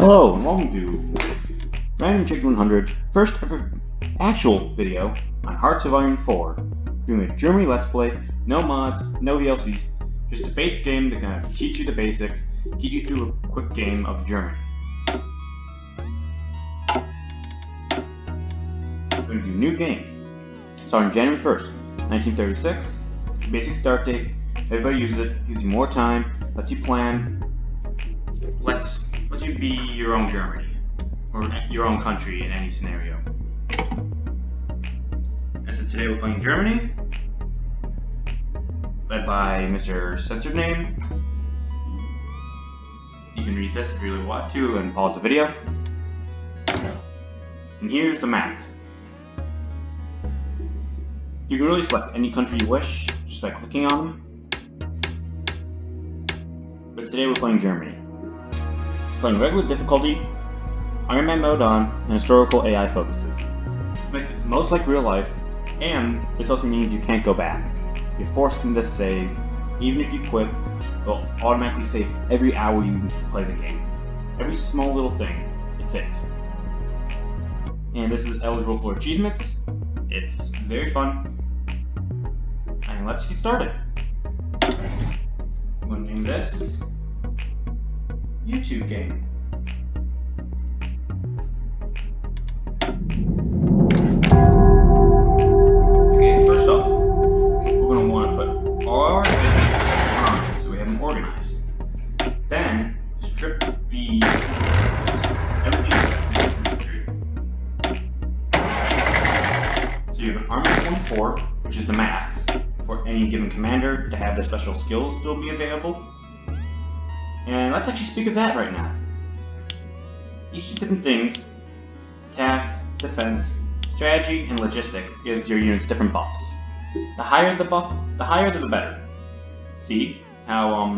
Hello, and welcome to Random Chick 100, first ever actual video on Hearts of Iron 4. Doing a Germany Let's Play, no mods, no DLCs, just a base game to kind of teach you the basics, get you through a quick game of Germany. We're going to do a new game. Starting January 1st, 1936. It's the basic start date. Everybody uses it, gives you more time, lets you plan, lets you be your own Germany, or your own country in any scenario. And so today we're playing Germany, led by Mr. Censored Name. You can read this if you really want to and pause the video. And here's the map. You can really select any country you wish just by clicking on them. But today we're playing Germany. Playing regular difficulty, Iron Man mode on, and historical AI focuses. This makes it most like real life, and this also means you can't go back. You're forced into save. Even if you quit, it'll automatically save every hour you play the game. Every small little thing, it saves. And this is eligible for achievements. It's very fun. And let's get started. I'm going to name this YouTube game. Okay, first off, we're going to want to put all our business on so we have them organized. Then, strip the everything infantry. So you have an army of 24, which is the max for any given commander to have their special skills still be available. And let's actually speak of that right now. Each of the different things, attack, defense, strategy, and logistics, gives your units different buffs. The higher the buff, the higher the better. See how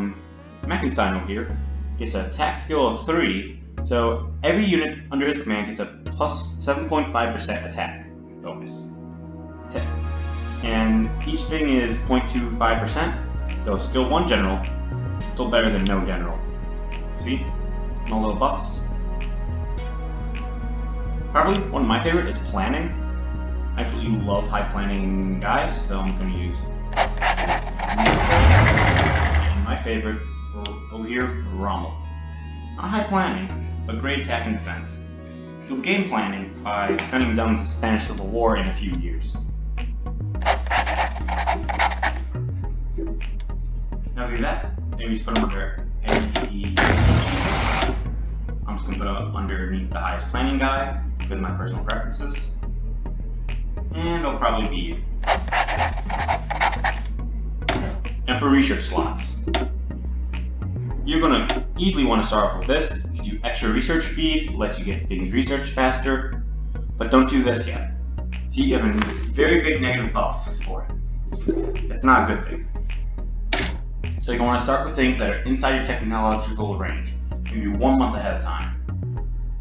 Meckenstein over here gets an attack skill of 3, so every unit under his command gets a plus 7.5% attack bonus. And each thing is 0.25%, so skill 1 general, still better than no general. See? Small little buffs. Probably one of my favorite is planning. I absolutely love high planning guys, so I'm going to use. And my favorite over here, Rommel. Not high planning, but great attack and defense. He'll gain planning by sending them down to the Spanish Civil War in a few years. Now do that. Maybe just put them under I'm just going to put them underneath the highest planning guy with my personal preferences. And it'll probably be you. And for research slots, you're going to easily want to start off with this. It gives you extra research speed, lets you get things researched faster. But don't do this yet. See, you have a very big negative buff for it. That's not a good thing. So you're going to want to start with things that are inside your technological range, maybe 1 month ahead of time.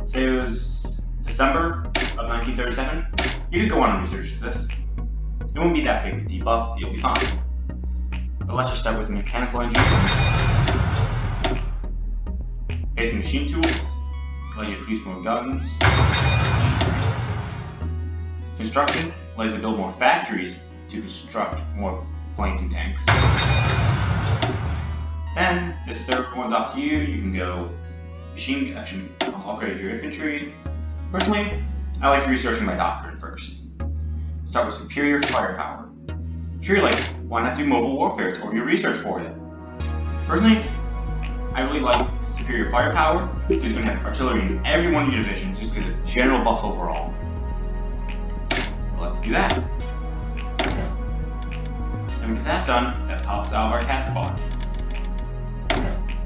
Say it was December of 1937, you could go on and research this. It won't be that big of a debuff, you'll be fine. But let's just start with mechanical engineering. Basic machine tools, allows you to produce more guns. Construction allows you to build more factories to construct more planes and tanks. Then, this third one's up to you. You can go machine action, upgrade your infantry. Personally, I like researching my doctrine first. Start with superior firepower. Sure, you're like, why not do mobile warfare or your research for it? Personally, I really like superior firepower because you're going to have artillery in every one of your divisions just because of general buff overall. So let's do that. And we get that done, that pops out of our task bar.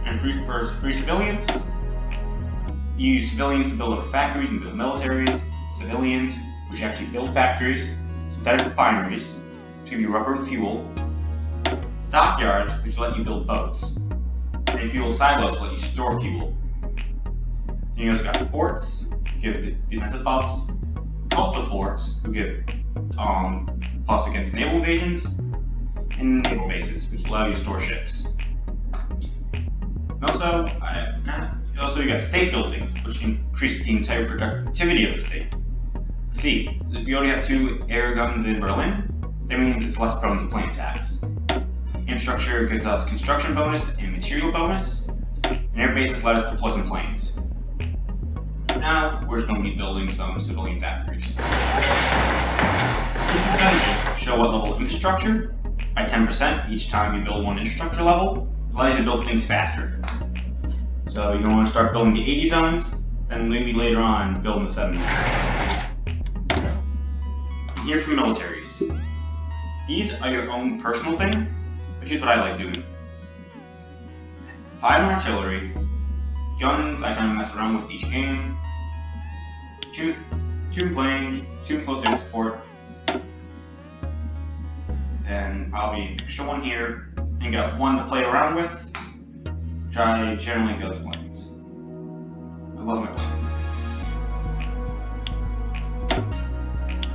And for free civilians, you use civilians to build up factories and build militaries, civilians, which actually build factories, synthetic refineries, which give you rubber and fuel, dockyards, which let you build boats, and fuel silos let you store fuel. Then you also got forts, who give defensive buffs, coastal forts, who give buffs against naval invasions, and naval bases, which allow you to store ships. Also, Also, you got state buildings, which increase the entire productivity of the state. See, we already have 2 air guns in Berlin. That means it's less prone to plane attacks. Infrastructure gives us construction bonus and material bonus, and air bases let us deploy some planes. Now, we're just going to be building some civilian factories. These percentages show what level of infrastructure. By 10% each time you build one infrastructure level, allows you to build things faster. So you're going to want to start building the 80 zones, then maybe later on building the 70 zones. Here for militaries. These are your own personal thing, but here's what I like doing. 5 in artillery, guns I kind of mess around with each game, 2 in plane, 2 in close air support, and probably an extra 1 here, and got 1 to play around with, which I generally go to planes. I love my planes.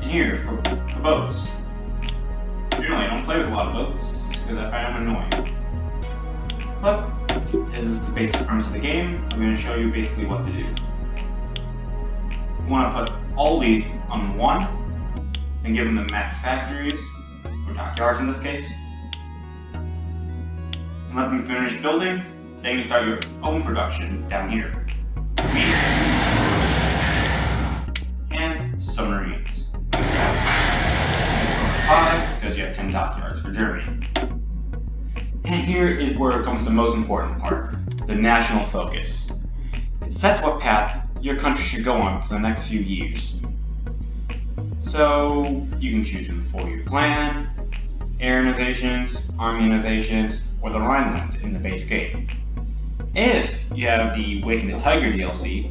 And here, for boats. Generally, I don't play with a lot of boats, because I find them annoying. But, this is the basic premise of the game. I'm going to show you basically what to do. You want to put all these on 1, and give them the max factories, or dockyards in this case. And let them finish building, then you start your own production down here. And submarines. 5, because you have 10 dockyards for Germany. And here is where comes the most important part, the national focus. It sets what path your country should go on for the next few years. So, you can choose from the 4-year plan, air innovations, army innovations, or the Rhineland in the base game. If you have the Waking the Tiger DLC,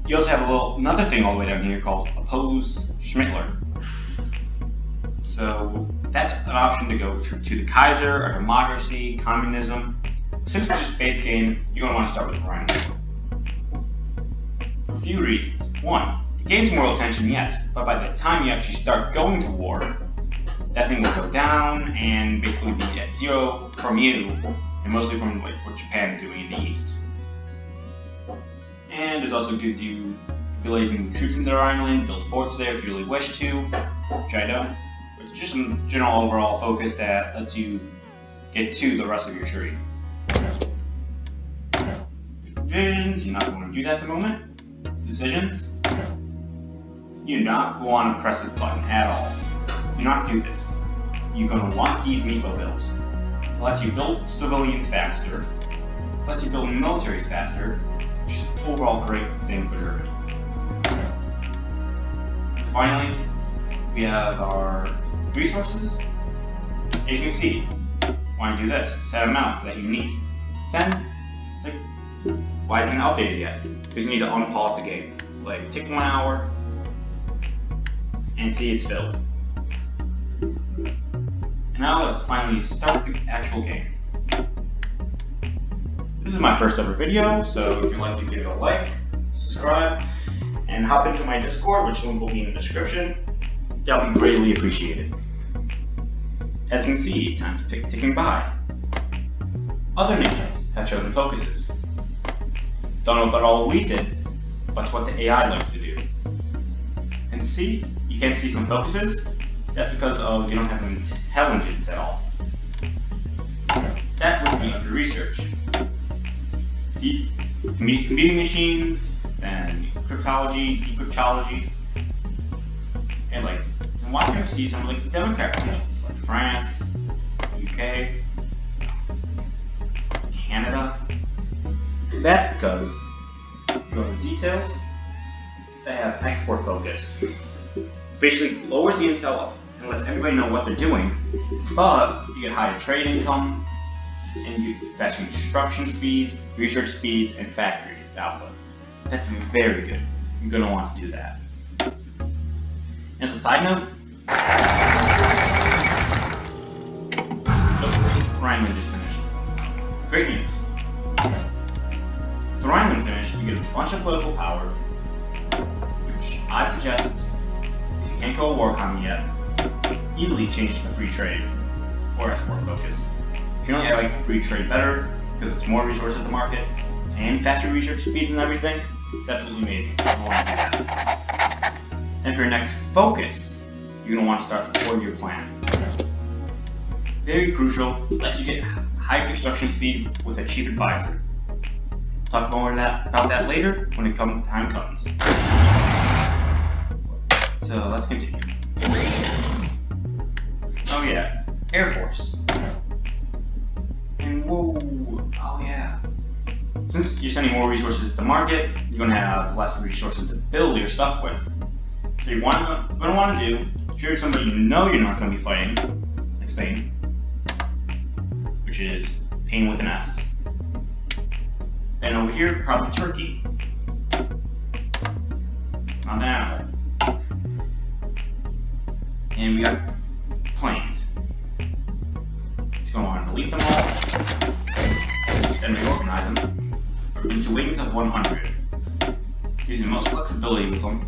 you also have another thing all the way down here called Oppose Schmittler. So that's an option to go to the Kaiser, or democracy, communism. Since it's just base game, you're going to want to start with Rhineland. For a few reasons. 1, it gains moral attention, yes, but by the time you actually start going to war, that thing will go down and basically be at 0 from you, and mostly from what Japan's doing in the east. And this also gives you the ability to move troops into the Rhineland, build forts there if you really wish to, which I don't. But just some general overall focus that lets you get to the rest of your tree. Divisions, you're not going to do that at the moment. Decisions, you're not going to press this button at all. Do not do this. You're going to want these meepo bills. It lets you build civilians faster, lets you build militaries faster, just an overall great thing for Germany. Finally, we have our resources. As you can see, want to do this, set amount that you need. Send, it's like, why isn't it updated yet? Because you need to unpause the game. Like, take 1 hour, and see it's filled. And now let's finally start the actual game. This is my first ever video, so if you'd like to give it a like, subscribe, and hop into my Discord, which link will be in the description. That would be greatly appreciated. As you can see, time's ticking by. Other nations have chosen focuses. Don't know about all we did, but what the AI likes to do. And see, you can't see some focuses? That's because you don't have intelligence at all. That would be under research. See, computing machines, and cryptology, decryptology, and why can't you see some like democratic nations like France, UK, Canada? That's because if you go to details, they have export focus. Basically lowers the intel up and lets everybody know what they're doing, but you get higher trade income, and you get faster construction speeds, research speeds, and factory output. That's very good. You're going to want to do that. And as a side note, Rhineland just finished. Great news. The Rhineland finished, you get a bunch of political power, which I'd suggest, if you can't go to war economy yet, easily change to free trade or export focus. Generally, I like free trade better because it's more resources to market, and faster research speeds and everything. It's absolutely amazing. You're going to want to do that. And for your next focus, you're going to want to start the 4-year plan. Very crucial, lets you get high construction speed with a cheap advisor. Talk more about that later when time comes. So let's continue. Oh yeah, Air Force. And whoa, oh yeah. Since you're sending more resources to the market, you're going to have less resources to build your stuff with. So you're going to want to do, choose somebody you know you're not going to be fighting, like Spain, which is pain with an S. Then over here, probably Turkey. Not that animal. And we got planes. Just going to want to delete them all, then reorganize them into wings of 100. Gives you the most flexibility with them.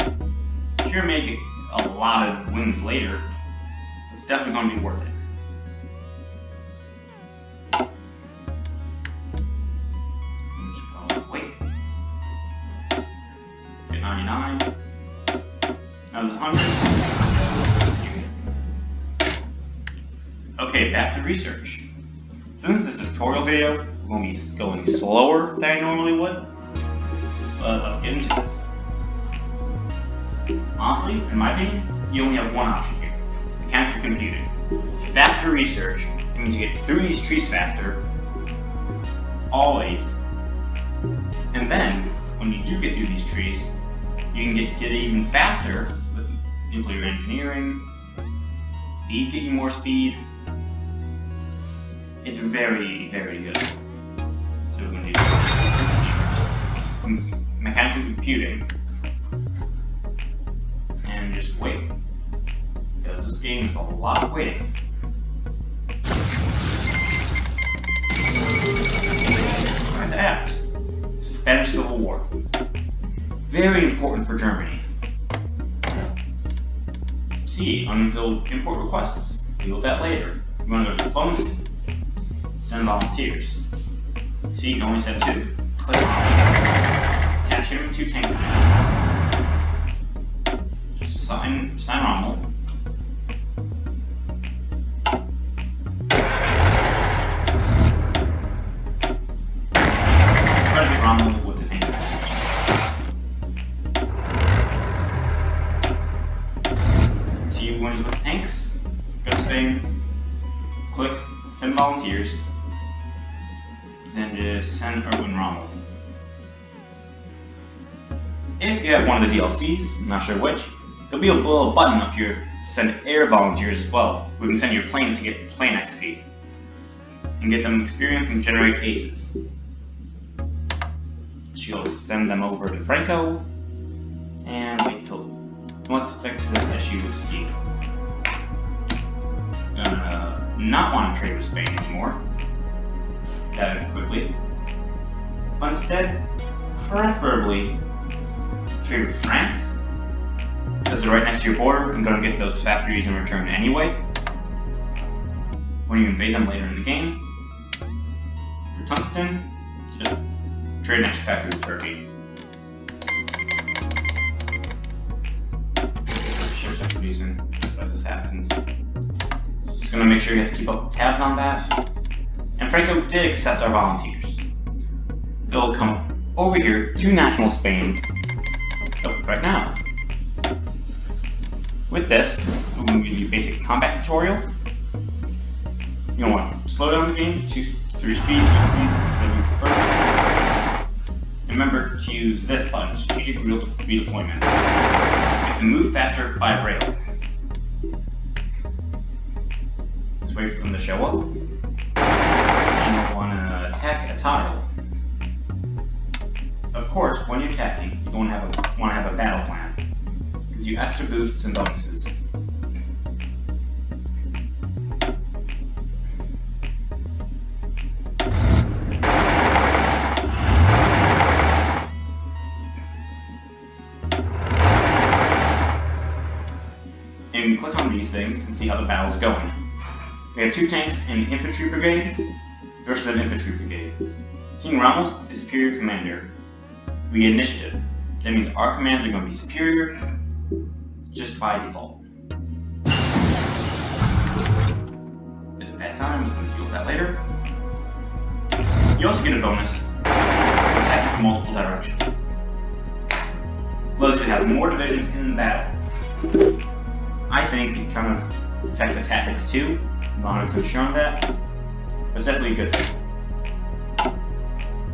Sure, may get a lot of wings later. It's definitely going to be worth it. Wait. Get 99. That was 100. Okay, back to research. Since it's a tutorial video, we're going to be going slower than I normally would. But let's get into this. Honestly, in my opinion, you only have one option here. Mechanical computing. Faster research. It means you get through these trees faster. Always. And then, when you do get through these trees, you can get it even faster with nuclear engineering. These get you more speed. It's very, very good. So we're going to do mechanical computing. And just wait. Because this game is a lot of waiting. Right to act. Spanish Civil War. Very important for Germany. C. Unfulfilled import requests. Deal with that later. You want to go to diplomacy. Send volunteers. C. You can only send 2. Click on it. Attach him to tank commands. Just assign Rommel. Try to get Rommel with the tank commands. See when he's with tanks. Go to Spain. Click send volunteers. Then just send Erwin Rommel. If you have one of the DLCs, I'm not sure which, there'll be a little button up here to send air volunteers as well. We can send your planes to get plane XP and get them experience and generate aces. She'll send them over to Franco and wait till. Let's fix this issue with Steve. Not want to trade with Spain anymore. That quickly. But instead, preferably trade with France, because they're right next to your border and going to get those factories in return anyway when you invade them later in the game. For tungsten, just trade an extra factory with Turkey. Ships are producing if this happens. Just going to make sure you have to keep up tabs on that. And Franco did accept our volunteers. They'll come over here to National Spain right now. With this, we're going to give you a basic combat tutorial. You're going to want to slow down the game to 3 speed, 2 speed, whatever you prefer. And remember to use this button, strategic redeployment. It's a move faster by rail. Let's wait for them to show up. And you'll want to attack a tile. Of course, when you're attacking, you want to have a battle plan. Gives you extra boosts and bonuses. And you click on these things and see how the battle's going. We have 2 tanks and an infantry brigade versus an infantry brigade. Seeing Rommel's the superior commander, we get initiative. That means our commands are going to be superior just by default. It's bad time, I'm going to deal with that later. You also get a bonus, attacking from multiple directions. Allows you to have more divisions in the battle. I think it kind of affects the tactics too. I'm not so sure on that, but it's definitely a good thing.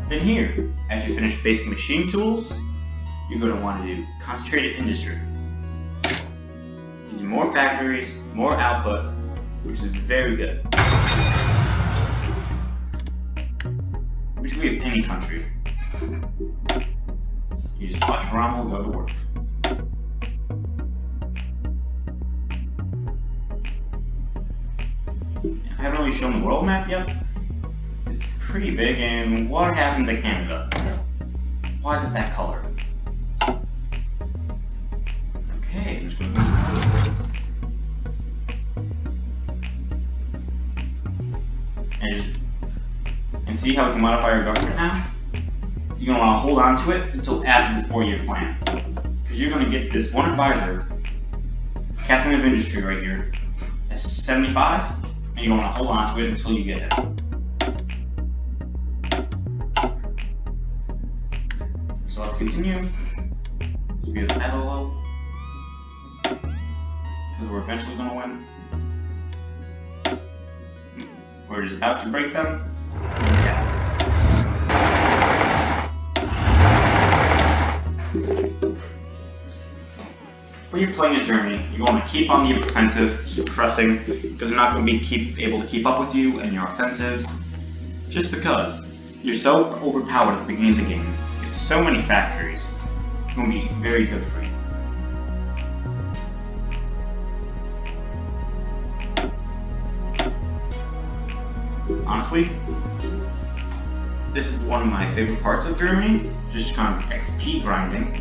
Then here, as you finish basic machine tools, you're going to want to do concentrated industry. Gives you more factories, more output, which is very good. Basically, it's any country. You just watch Rommel go to work. I haven't really shown the world map yet. It's pretty big, and what happened to Canada? Why is it that color? Okay, I'm just going to move this. And see how we can modify our government now? You're going to want to hold on to it until after the 4-year plan. Because you're going to get this one advisor, captain of industry right here, that's 75, and you're going to want to hold on to it until you get him. So let's continue. Let's be the battle, because we're eventually going to win. We're just about to break them. Yeah. When you're playing as Germany, you're going to keep on the offensive, keep pressing, because they're not going to be able to keep up with you and your offensives. Just because you're so overpowered at the beginning of the game, you get so many factories, it's going to be very good for you. Honestly, this is one of my favorite parts of Germany, just kind of XP grinding.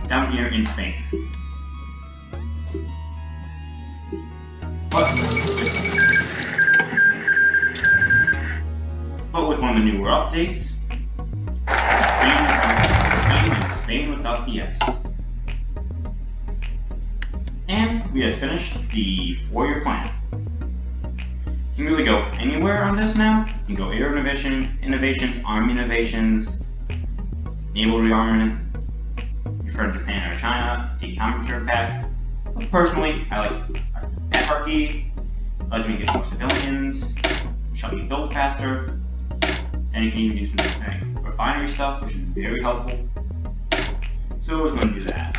Down here in Spain. But with one of the newer updates, Spain is Spain without the S. And we have finished the 4-year plan. You can really go anywhere on this now. You can go air innovations, army innovations, naval rearmament, from Japan or China, the counter pack. But personally, I like anarchy, allows me to get more civilians, which helps me build faster, and you can even do some refinery stuff, which is very helpful. So we're going to do that.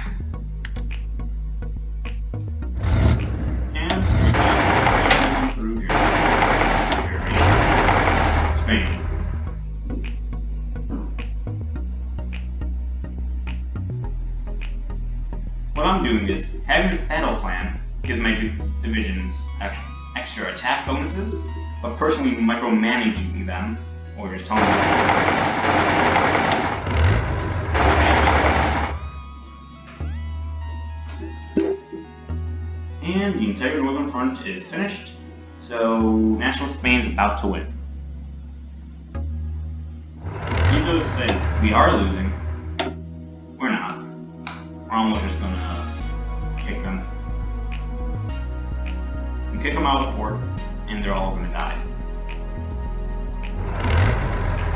And we're going through Germany, Spain. What I'm doing is, having this battle plan gives my divisions extra attack bonuses, but personally micromanaging them, or just telling them and the entire northern front is finished, so National Spain's about to win. Even though it says we are losing, we're not. Rommel just gonna kick them. And kick them out of the port, and they're all gonna die.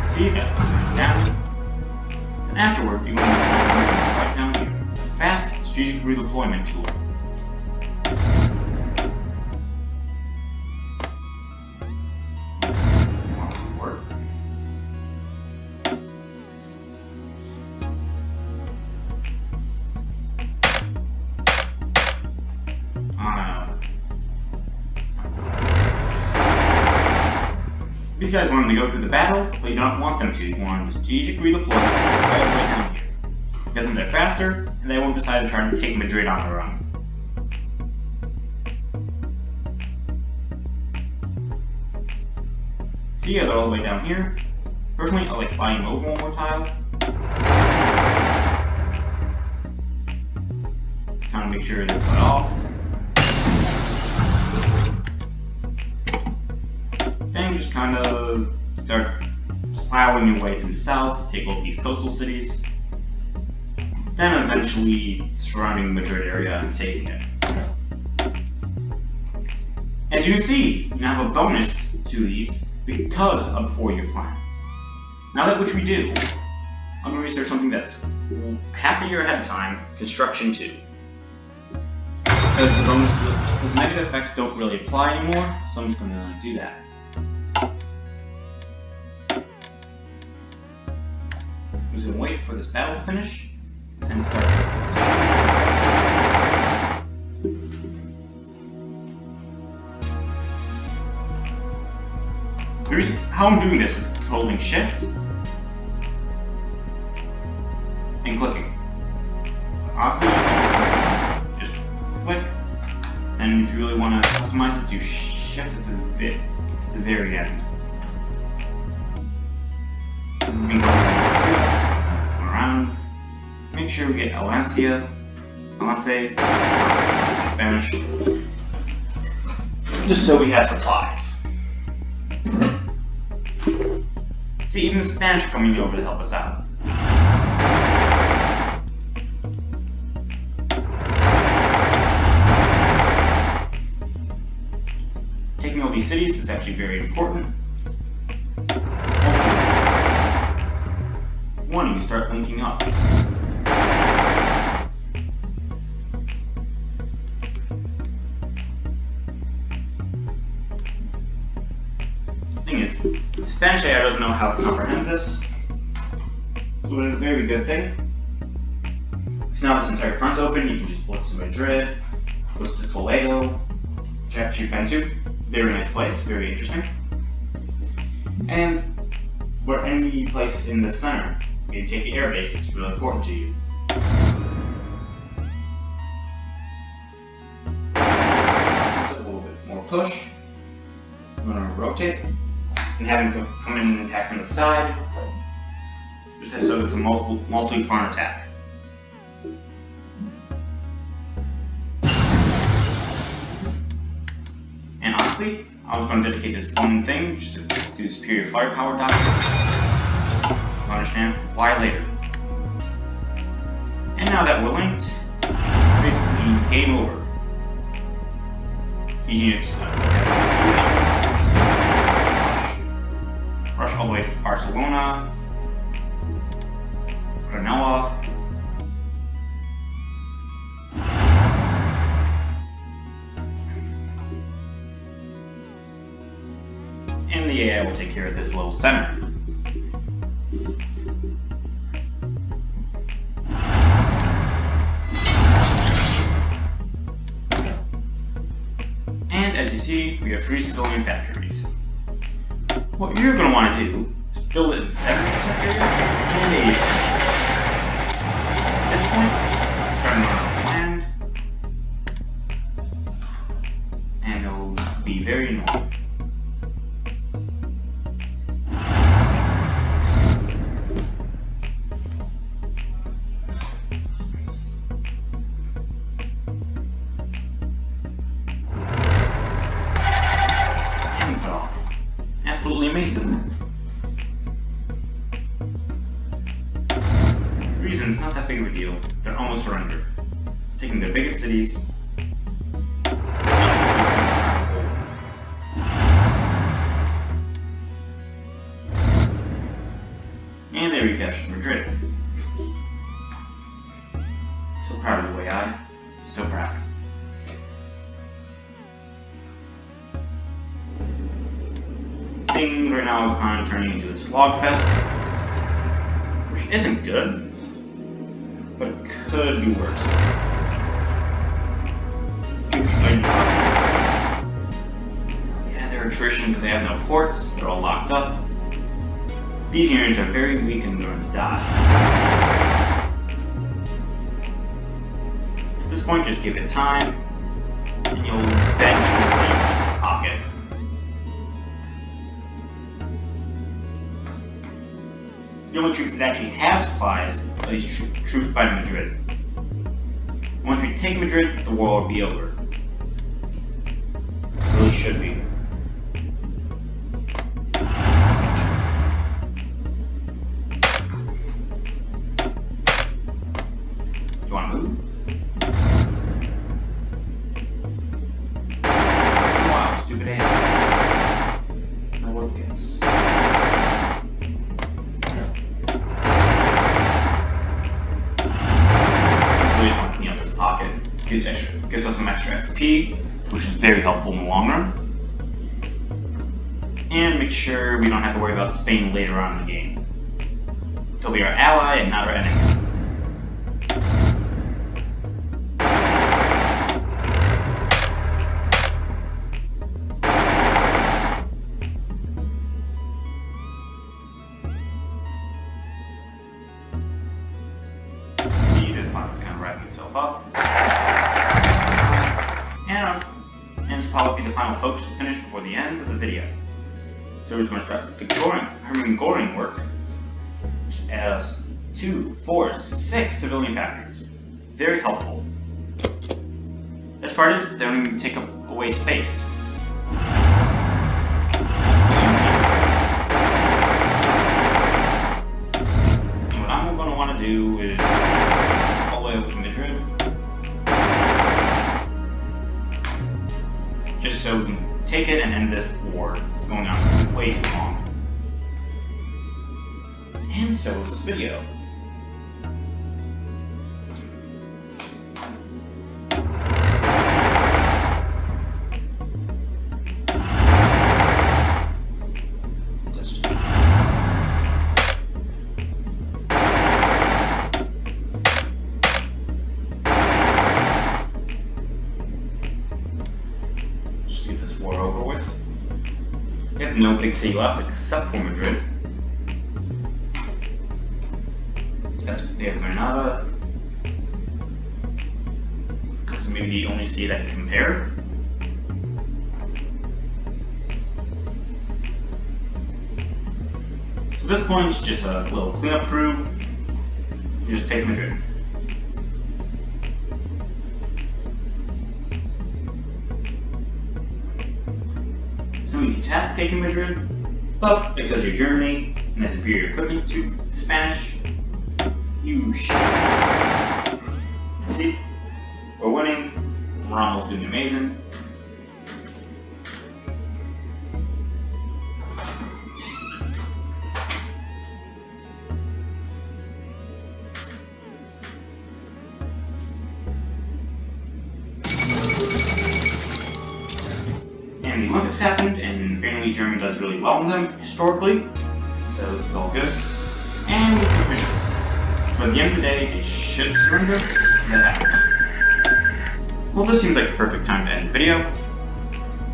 See, you got something down. And afterward, you want to move right down here. Fast strategic redeployment tool. These guys want them to go through the battle, but you don't want them to. You want them to strategic redeploy all the way down here. Because then they're faster, and they won't decide to try to take Madrid on their own. See how they're all the way down here? Personally, I like sliding them over one more tile. Kind of make sure they're cut off. Then just kind of start plowing your way through the south, take both these coastal cities, then eventually surrounding the Madrid area and taking it. As you can see, you now have a bonus to these because of the 4-year plan. Now that which we do, I'm going to research something that's half a year ahead of time, Construction 2. Because negative effects don't really apply anymore, so I'm just going to do that. I'm just going to wait for this battle to finish, and start. The reason how I'm doing this is holding Shift and clicking. Often, just click, and if you really want to customize it, do Shift at the very end. And go around. Make sure we get Alance in Spanish, just so we have supplies. See, even the Spanish are coming over to help us out. Taking all these cities is actually very important. One, you start linking up. Thing is, the Spanish AI doesn't know how to comprehend this, so it's a very good thing. So now this entire front's open, you can just blitz to Madrid, blitz to Toledo, which I've actually been to. Very nice place, very interesting. And where any place in the center, you can take the air base, it's really important to you. So a little bit more push. I'm going to rotate and have him come in and attack from the side, just so it's a multi-front attack. And honestly, I was going to dedicate this one thing just to do superior firepower doctrine. You'll understand why later. And now that we're linked, basically game over. You can just rush all the way to Barcelona, Granola, and the AI will take care of this little center. And as you see, we have 3 civilian factories. What you're going to want to do is build it in segments areas and areas. At this point, starting on land, and it'll be very annoying. Absolutely amazing. The reason it's not that big of a deal, they're almost surrendered. Taking the biggest cities. And they recaptured Madrid. So proud of the way I. So proud. Things right now are kind of turning into a slogfest, which isn't good, but it could be worse. Yeah, they're attrition because they have no ports, they're all locked up. These units are very weak and going to die. At this point, just give it time, and you'll eventually leave its pocket. The only troops that actually have supplies are these troops by Madrid. Once we take Madrid, the war will be over. It really should be. XP, which is very helpful in the long run. And make sure we don't have to worry about Spain later on in the game. They'll be our ally and not our enemy. See, this planet's kind of wrapping itself up. And it's probably the final focus to finish before the end of the video. So we're just going to start the Hermann-Göring work, which adds 2, 4, 6 civilian factories. Very helpful. Best part is they don't even take up away space. And what I'm going to want to do is all the way over to Madrid, just so we can take it and end this war. It's going on way too long. And so is this video. Let's just get this war over with. We have no big city left except for Madrid. They have Granada. This is maybe the only city that can compare. So at this point, it's just a little cleanup crew. You just take Madrid. It's no easy task taking Madrid, but because you're Germany and has superior equipment to the Spanish, you should. See, we're winning. Rommel's doing amazing. And the Olympics happened, and apparently Germany does really well in them historically. So this is all good. And we can finish it. So at the end of the day, they should surrender, and that happened. Well, this seems like the perfect time to end the video.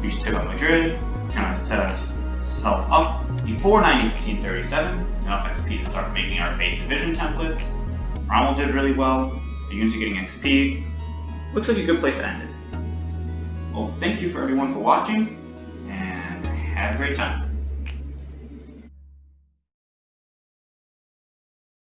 We just took out Madrid, kind of set ourselves up before 1937, enough XP to start making our base division templates. Rommel did really well, the units are getting XP. Looks like a good place to end it. Well, thank you for everyone for watching, and have a great time.